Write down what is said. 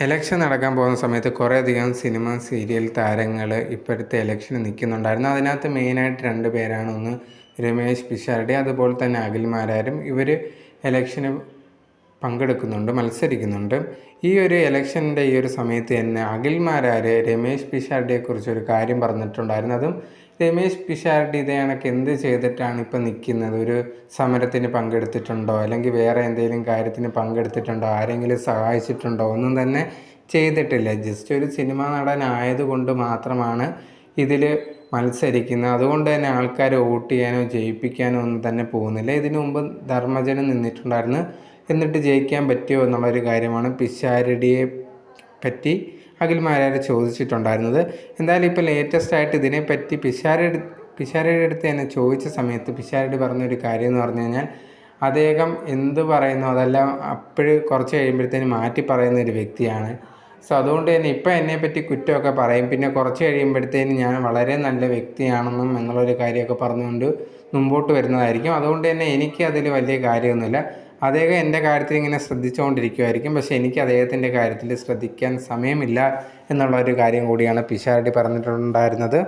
Election നടക്കാൻ പോകുന്ന സമയത്ത് കുറേയധികം സിനിമ, സീരിയൽ താരങ്ങൾ ഇപ്പോഴത്തെ ഇലക്ഷന് നിൽക്കുന്നുണ്ടായിരുന്നു. അതിനകത്ത് മെയിനായിട്ട് 2 പേരാണ്. ഒന്ന് രമേശ് പിഷാരടി, അതുപോലെ തന്നെ അഖിൽ മാരാരും. ഇവർ ഇലക്ഷന് പങ്കെടുക്കുന്നുണ്ട്, മത്സരിക്കുന്നുണ്ട്. ഈ ഒരു ഇലക്ഷൻ്റെ ഈ ഒരു സമയത്ത് തന്നെ അഖിൽ മാരാർ രമേശ് പിഷാരടിയെക്കുറിച്ചൊരു കാര്യം പറഞ്ഞിട്ടുണ്ടായിരുന്നു. അതും രമേശ് പിഷാരടി ഇതേ കണക്ക് എന്ത് ചെയ്തിട്ടാണ് ഇപ്പം നിൽക്കുന്നത്? ഒരു സമരത്തിന് പങ്കെടുത്തിട്ടുണ്ടോ, അല്ലെങ്കിൽ വേറെ എന്തെങ്കിലും കാര്യത്തിന് പങ്കെടുത്തിട്ടുണ്ടോ, ആരെങ്കിലും സഹായിച്ചിട്ടുണ്ടോ? ഒന്നും തന്നെ ചെയ്തിട്ടില്ല. ജസ്റ്റ് ഒരു സിനിമാ നടനായതുകൊണ്ട് മാത്രമാണ് ഇതിൽ മത്സരിക്കുന്നത്. അതുകൊണ്ട് തന്നെ ആൾക്കാർ വോട്ട് ചെയ്യാനോ ജയിപ്പിക്കാനോ ഒന്നും തന്നെ പോകുന്നില്ല. ഇതിനു മുമ്പ് ധർമ്മജനം നിന്നിട്ടുണ്ടായിരുന്നു. എന്നിട്ട് ജയിക്കാൻ പറ്റുമോ എന്നുള്ളൊരു കാര്യമാണ് പിഷാരടിയെ പറ്റി അഖിൽ മാരാർ ചോദിച്ചിട്ടുണ്ടായിരുന്നത്. എന്തായാലും ഇപ്പോൾ ലേറ്റസ്റ്റ് ആയിട്ട് ഇതിനെപ്പറ്റി പിഷാരടിയുടെ അടുത്ത് തന്നെ ചോദിച്ച സമയത്ത് പിഷാരടി പറഞ്ഞൊരു കാര്യം എന്ന് പറഞ്ഞു കഴിഞ്ഞാൽ, അദ്ദേഹം എന്ത് പറയുന്നു അതെല്ലാം അപ്പോഴ് കുറച്ച് കഴിയുമ്പോഴത്തേന് മാറ്റി പറയുന്ന ഒരു വ്യക്തിയാണ്. സോ അതുകൊണ്ട് തന്നെ ഇപ്പം എന്നെപ്പറ്റി കുറ്റമൊക്കെ പറയും, പിന്നെ കുറച്ച് കഴിയുമ്പോഴത്തേന് ഞാൻ വളരെ നല്ല വ്യക്തിയാണെന്നും എന്നുള്ളൊരു കാര്യമൊക്കെ പറഞ്ഞുകൊണ്ട് മുമ്പോട്ട് വരുന്നതായിരിക്കും. അതുകൊണ്ട് തന്നെ എനിക്ക് അതിൽ വലിയ കാര്യമൊന്നുമില്ല. അദ്ദേഹം എൻ്റെ കാര്യത്തിൽ ഇങ്ങനെ ശ്രദ്ധിച്ചുകൊണ്ടിരിക്കുമായിരിക്കും. പക്ഷേ എനിക്ക് അദ്ദേഹത്തിൻ്റെ കാര്യത്തിൽ ശ്രദ്ധിക്കാൻ സമയമില്ല എന്നുള്ളൊരു കാര്യം കൂടിയാണ് പിഷാരടി പറഞ്ഞിട്ടുണ്ടായിരുന്നത്.